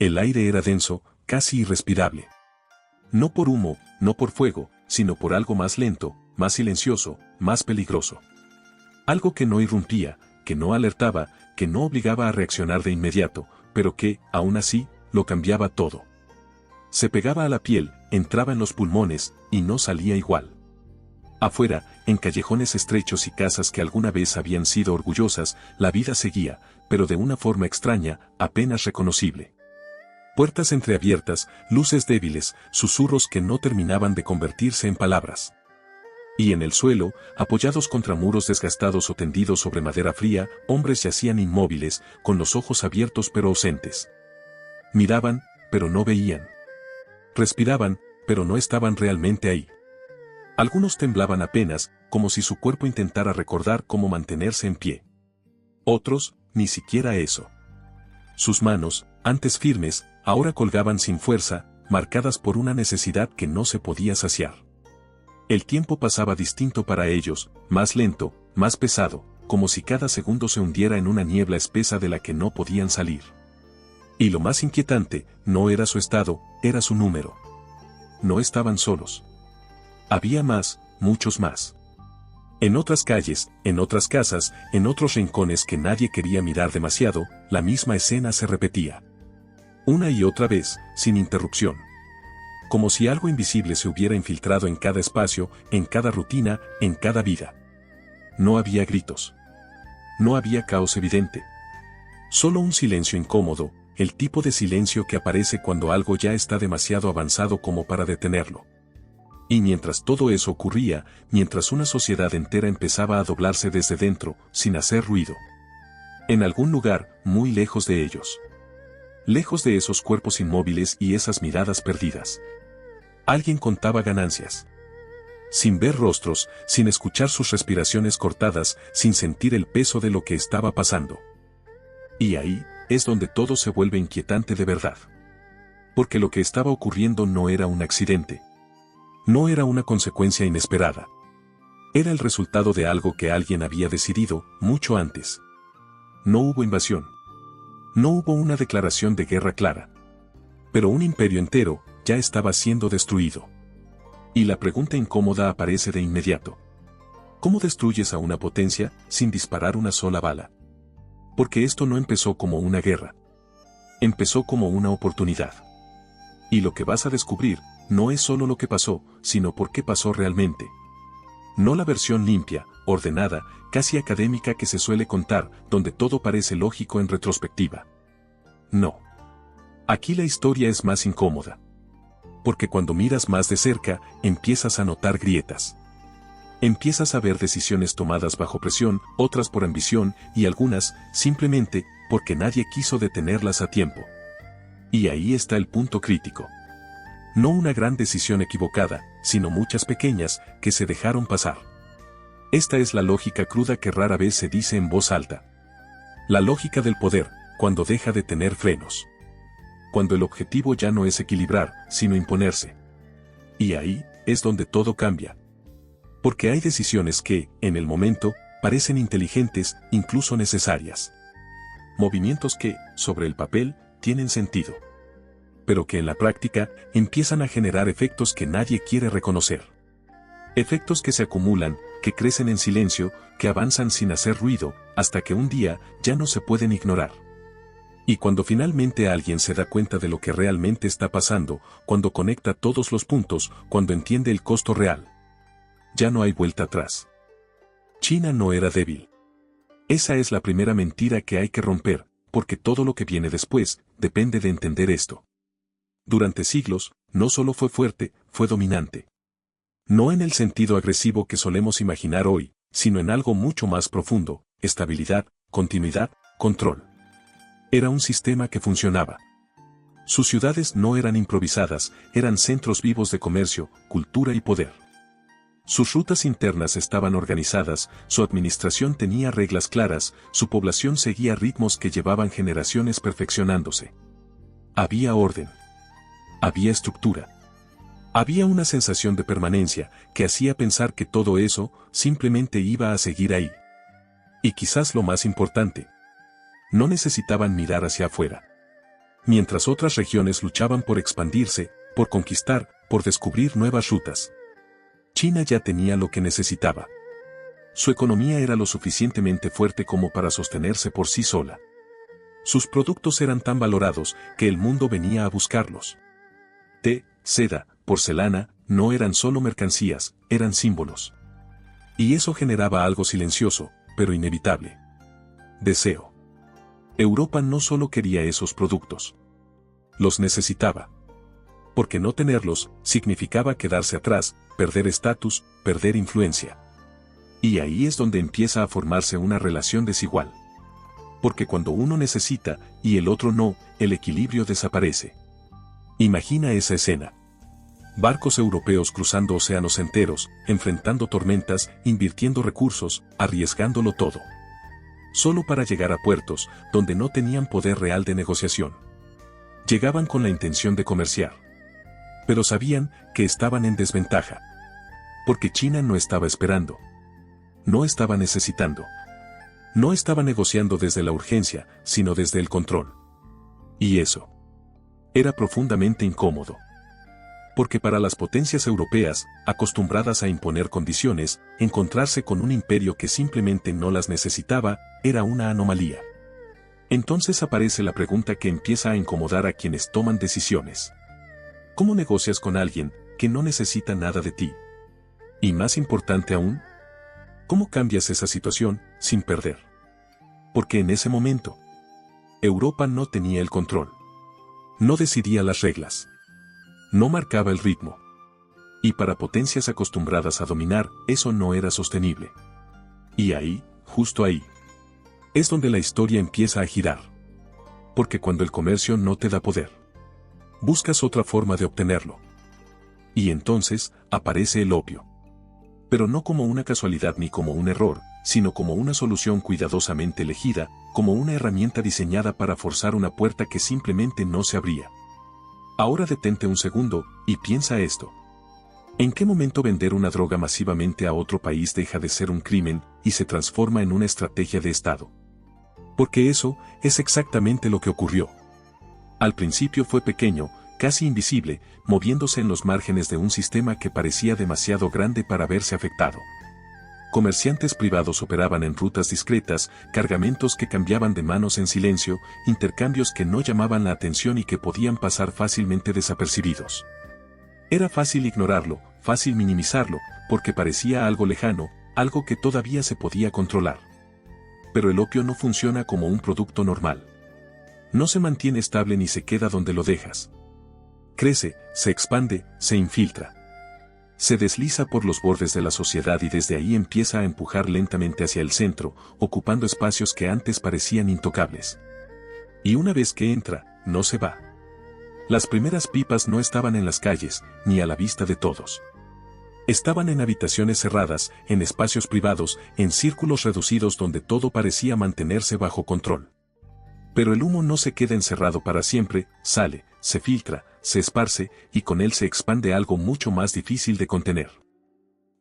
El aire era denso, casi irrespirable. No por humo, no por fuego, sino por algo más lento, más silencioso, más peligroso. Algo que no irrumpía, que no alertaba, que no obligaba a reaccionar de inmediato, pero que, aún así, lo cambiaba todo. Se pegaba a la piel, entraba en los pulmones, y no salía igual. Afuera, en callejones estrechos y casas que alguna vez habían sido orgullosas, la vida seguía, pero de una forma extraña, apenas reconocible. Puertas entreabiertas, luces débiles, susurros que no terminaban de convertirse en palabras. Y en el suelo, apoyados contra muros desgastados o tendidos sobre madera fría, hombres yacían inmóviles, con los ojos abiertos pero ausentes. Miraban, pero no veían. Respiraban, pero no estaban realmente ahí. Algunos temblaban apenas, como si su cuerpo intentara recordar cómo mantenerse en pie. Otros, ni siquiera eso. Sus manos, antes firmes, ahora colgaban sin fuerza, marcadas por una necesidad que no se podía saciar. El tiempo pasaba distinto para ellos, más lento, más pesado, como si cada segundo se hundiera en una niebla espesa de la que no podían salir. Y lo más inquietante, no era su estado, era su número. No estaban solos. Había más, muchos más. En otras calles, en otras casas, en otros rincones que nadie quería mirar demasiado, la misma escena se repetía. Una y otra vez, sin interrupción. Como si algo invisible se hubiera infiltrado en cada espacio, en cada rutina, en cada vida. No había gritos. No había caos evidente. Solo un silencio incómodo, el tipo de silencio que aparece cuando algo ya está demasiado avanzado como para detenerlo. Y mientras todo eso ocurría, mientras una sociedad entera empezaba a doblarse desde dentro, sin hacer ruido. En algún lugar, muy lejos de ellos. Lejos de esos cuerpos inmóviles y esas miradas perdidas. Alguien contaba ganancias. Sin ver rostros, sin escuchar sus respiraciones cortadas, sin sentir el peso de lo que estaba pasando. Y ahí, es donde todo se vuelve inquietante de verdad. Porque lo que estaba ocurriendo no era un accidente. No era una consecuencia inesperada. Era el resultado de algo que alguien había decidido, mucho antes. No hubo invasión. No hubo una declaración de guerra clara. Pero un imperio entero, ya estaba siendo destruido. Y la pregunta incómoda aparece de inmediato. ¿Cómo destruyes a una potencia, sin disparar una sola bala? Porque esto no empezó como una guerra. Empezó como una oportunidad. Y lo que vas a descubrir, no es solo lo que pasó, sino por qué pasó realmente. No la versión limpia, ordenada, casi académica que se suele contar, donde todo parece lógico en retrospectiva. No. Aquí la historia es más incómoda. Porque cuando miras más de cerca, empiezas a notar grietas. Empiezas a ver decisiones tomadas bajo presión, otras por ambición, y algunas, simplemente, porque nadie quiso detenerlas a tiempo. Y ahí está el punto crítico. No una gran decisión equivocada, sino muchas pequeñas, que se dejaron pasar. Esta es la lógica cruda que rara vez se dice en voz alta. La lógica del poder, cuando deja de tener frenos. Cuando el objetivo ya no es equilibrar, sino imponerse. Y ahí, es donde todo cambia. Porque hay decisiones que, en el momento, parecen inteligentes, incluso necesarias. Movimientos que, sobre el papel, tienen sentido. Pero que en la práctica, empiezan a generar efectos que nadie quiere reconocer. Efectos que se acumulan, que crecen en silencio, que avanzan sin hacer ruido, hasta que un día, ya no se pueden ignorar. Y cuando finalmente alguien se da cuenta de lo que realmente está pasando, cuando conecta todos los puntos, cuando entiende el costo real, ya no hay vuelta atrás. China no era débil. Esa es la primera mentira que hay que romper, porque todo lo que viene después, depende de entender esto. Durante siglos, no solo fue fuerte, fue dominante. No en el sentido agresivo que solemos imaginar hoy, sino en algo mucho más profundo, estabilidad, continuidad, control. Era un sistema que funcionaba. Sus ciudades no eran improvisadas, eran centros vivos de comercio, cultura y poder. Sus rutas internas estaban organizadas, su administración tenía reglas claras, su población seguía ritmos que llevaban generaciones perfeccionándose. Había orden. Había estructura. Había una sensación de permanencia que hacía pensar que todo eso simplemente iba a seguir ahí. Y quizás lo más importante, no necesitaban mirar hacia afuera. mientras otras regiones luchaban por expandirse, por conquistar, por descubrir nuevas rutas. China ya tenía lo que necesitaba. Su economía era lo suficientemente fuerte como para sostenerse por sí sola. Sus productos eran tan valorados que el mundo venía a buscarlos. Té, seda, porcelana, no eran solo mercancías, eran símbolos. Y eso generaba algo silencioso, pero inevitable. Deseo. Europa no solo quería esos productos. Los necesitaba. Porque no tenerlos significaba quedarse atrás, perder estatus, perder influencia. Y ahí es donde empieza a formarse una relación desigual. Porque cuando uno necesita y el otro no, el equilibrio desaparece. Imagina esa escena. Barcos europeos cruzando océanos enteros, enfrentando tormentas, invirtiendo recursos, arriesgándolo todo. Solo para llegar a puertos donde no tenían poder real de negociación. Llegaban con la intención de comerciar. Pero sabían que estaban en desventaja. Porque China no estaba esperando. No estaba necesitando. No estaba negociando desde la urgencia, sino desde el control. Y eso era profundamente incómodo. Porque para las potencias europeas, acostumbradas a imponer condiciones, encontrarse con un imperio que simplemente no las necesitaba, era una anomalía. Entonces aparece la pregunta que empieza a incomodar a quienes toman decisiones. ¿Cómo negocias con alguien que no necesita nada de ti? Y más importante aún, ¿cómo cambias esa situación sin perder? Porque en ese momento, Europa no tenía el control. No decidía las reglas. No marcaba el ritmo. Y para potencias acostumbradas a dominar, eso no era sostenible. Y ahí, justo ahí, es donde la historia empieza a girar. Porque cuando el comercio no te da poder, buscas otra forma de obtenerlo. Y entonces, aparece el opio. Pero no como una casualidad ni como un error, sino como una solución cuidadosamente elegida, como una herramienta diseñada para forzar una puerta que simplemente no se abría. Ahora detente un segundo, y piensa esto. ¿En qué momento vender una droga masivamente a otro país deja de ser un crimen y se transforma en una estrategia de Estado? Porque eso es exactamente lo que ocurrió. Al principio fue pequeño, casi invisible, moviéndose en los márgenes de un sistema que parecía demasiado grande para verse afectado. Comerciantes privados operaban en rutas discretas, cargamentos que cambiaban de manos en silencio, intercambios que no llamaban la atención y que podían pasar fácilmente desapercibidos. Era fácil ignorarlo, fácil minimizarlo, porque parecía algo lejano, algo que todavía se podía controlar. Pero el opio no funciona como un producto normal. No se mantiene estable ni se queda donde lo dejas. Crece, se expande, se infiltra. Se desliza por los bordes de la sociedad y desde ahí empieza a empujar lentamente hacia el centro, ocupando espacios que antes parecían intocables. Y una vez que entra, no se va. Las primeras pipas no estaban en las calles, ni a la vista de todos. Estaban en habitaciones cerradas, en espacios privados, en círculos reducidos donde todo parecía mantenerse bajo control. Pero el humo no se queda encerrado para siempre, sale, se filtra, se esparce y con él se expande algo mucho más difícil de contener.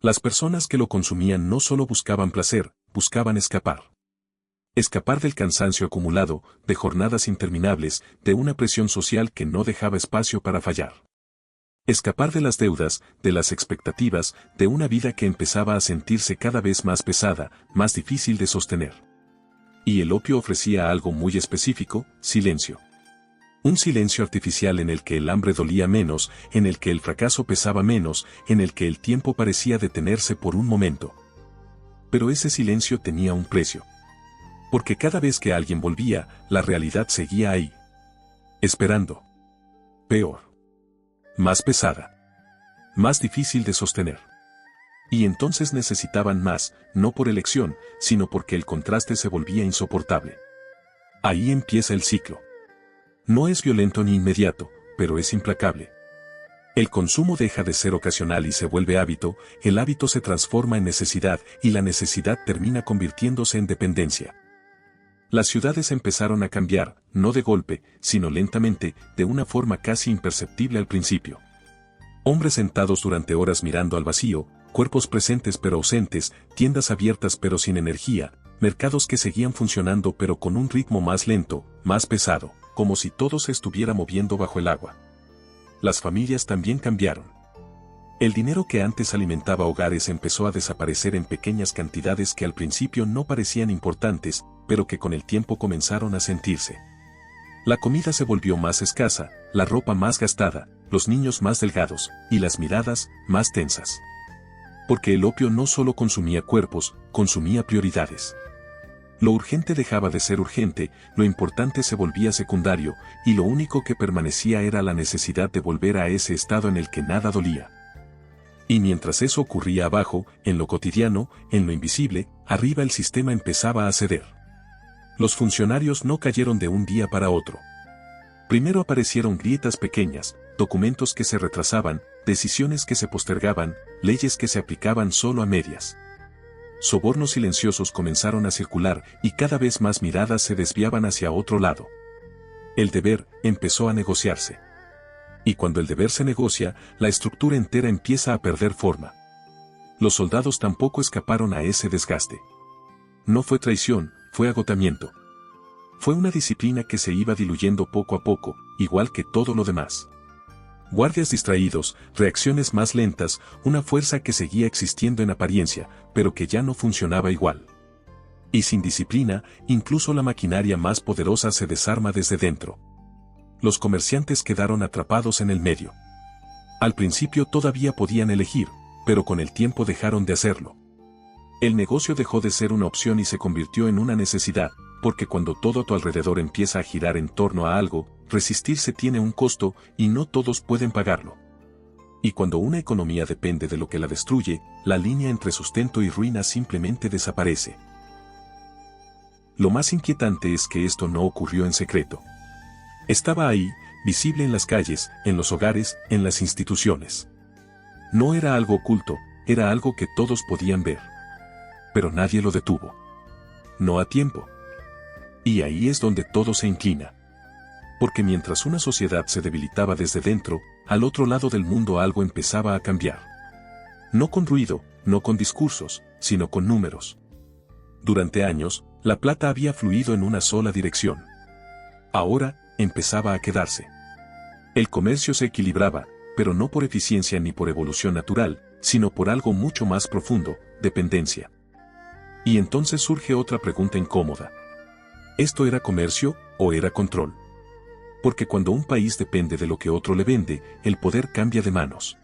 Las personas que lo consumían no solo buscaban placer, buscaban escapar. Escapar del cansancio acumulado, de jornadas interminables, de una presión social que no dejaba espacio para fallar. Escapar de las deudas, de las expectativas, de una vida que empezaba a sentirse cada vez más pesada, más difícil de sostener. Y el opio ofrecía algo muy específico, silencio. Un silencio artificial en el que el hambre dolía menos, en el que el fracaso pesaba menos, en el que el tiempo parecía detenerse por un momento. Pero ese silencio tenía un precio. Porque cada vez que alguien volvía, la realidad seguía ahí. Esperando. Peor. Más pesada. Más difícil de sostener. Y entonces necesitaban más, no por elección, sino porque el contraste se volvía insoportable. Ahí empieza el ciclo. No es violento ni inmediato, pero es implacable. El consumo deja de ser ocasional y se vuelve hábito, el hábito se transforma en necesidad y la necesidad termina convirtiéndose en dependencia. Las ciudades empezaron a cambiar, no de golpe, sino lentamente, de una forma casi imperceptible al principio. Hombres sentados durante horas mirando al vacío, cuerpos presentes pero ausentes, tiendas abiertas pero sin energía, mercados que seguían funcionando pero con un ritmo más lento, más pesado, como si todo se estuviera moviendo bajo el agua. Las familias también cambiaron. El dinero que antes alimentaba hogares empezó a desaparecer en pequeñas cantidades que al principio no parecían importantes, pero que con el tiempo comenzaron a sentirse. La comida se volvió más escasa, la ropa más gastada, los niños más delgados, y las miradas más tensas. Porque el opio no solo consumía cuerpos, consumía prioridades. Lo urgente dejaba de ser urgente, lo importante se volvía secundario, y lo único que permanecía era la necesidad de volver a ese estado en el que nada dolía. Y mientras eso ocurría abajo, en lo cotidiano, en lo invisible, arriba el sistema empezaba a ceder. Los funcionarios no cayeron de un día para otro. Primero aparecieron grietas pequeñas, documentos que se retrasaban, decisiones que se postergaban, leyes que se aplicaban solo a medias. Sobornos silenciosos comenzaron a circular y cada vez más miradas se desviaban hacia otro lado. El deber empezó a negociarse. Y cuando el deber se negocia, la estructura entera empieza a perder forma. Los soldados tampoco escaparon a ese desgaste. No fue traición, fue agotamiento. Fue una disciplina que se iba diluyendo poco a poco, igual que todo lo demás. Guardias distraídos, reacciones más lentas, una fuerza que seguía existiendo en apariencia, pero que ya no funcionaba igual. Y sin disciplina, incluso la maquinaria más poderosa se desarma desde dentro. Los comerciantes quedaron atrapados en el medio. Al principio todavía podían elegir, pero con el tiempo dejaron de hacerlo. El negocio dejó de ser una opción y se convirtió en una necesidad, porque cuando todo a tu alrededor empieza a girar en torno a algo, resistirse tiene un costo y no todos pueden pagarlo. Y cuando una economía depende de lo que la destruye, la línea entre sustento y ruina simplemente desaparece. Lo más inquietante es que esto no ocurrió en secreto. Estaba ahí, visible en las calles, en los hogares, en las instituciones. No era algo oculto, era algo que todos podían ver. Pero nadie lo detuvo. No a tiempo. Y ahí es donde todo se inclina. Porque mientras una sociedad se debilitaba desde dentro, al otro lado del mundo algo empezaba a cambiar. No con ruido, no con discursos, sino con números. Durante años, la plata había fluido en una sola dirección. Ahora, empezaba a quedarse. El comercio se equilibraba, pero no por eficiencia ni por evolución natural, sino por algo mucho más profundo, dependencia. Y entonces surge otra pregunta incómoda. ¿Esto era comercio o era control? Porque cuando un país depende de lo que otro le vende, el poder cambia de manos.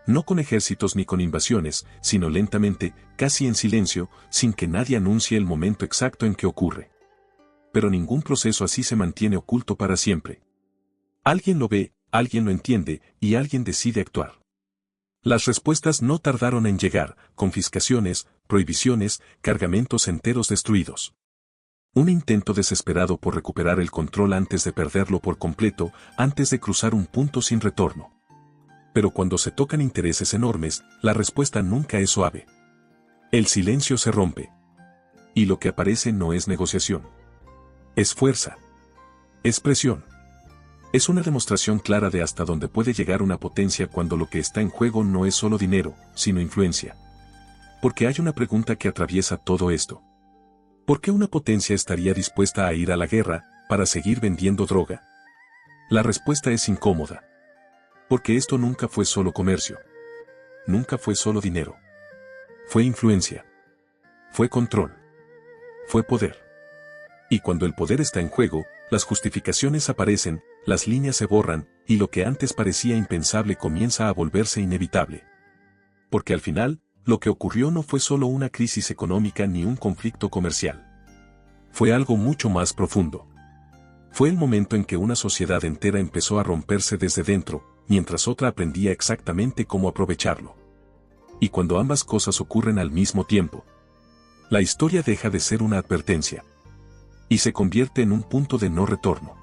No con ejércitos ni con invasiones, sino lentamente, casi en silencio, sin que nadie anuncie el momento exacto en que ocurre. Pero ningún proceso así se mantiene oculto para siempre. Alguien lo ve, alguien lo entiende, y alguien decide actuar. Las respuestas no tardaron en llegar, confiscaciones, prohibiciones, cargamentos enteros destruidos. Un intento desesperado por recuperar el control antes de perderlo por completo, antes de cruzar un punto sin retorno. Pero cuando se tocan intereses enormes, la respuesta nunca es suave. El silencio se rompe. Y lo que aparece no es negociación. Es fuerza. Es presión. Es una demostración clara de hasta dónde puede llegar una potencia cuando lo que está en juego no es solo dinero, sino influencia. Porque hay una pregunta que atraviesa todo esto. ¿Por qué una potencia estaría dispuesta a ir a la guerra para seguir vendiendo droga? La respuesta es incómoda. Porque esto nunca fue solo comercio. Nunca fue solo dinero. Fue influencia. Fue control. Fue poder. Y cuando el poder está en juego, las justificaciones aparecen, las líneas se borran, y lo que antes parecía impensable comienza a volverse inevitable. Porque al final, lo que ocurrió no fue solo una crisis económica ni un conflicto comercial. Fue algo mucho más profundo. Fue el momento en que una sociedad entera empezó a romperse desde dentro, mientras otra aprendía exactamente cómo aprovecharlo. Y cuando ambas cosas ocurren al mismo tiempo, la historia deja de ser una advertencia. Y se convierte en un punto de no retorno.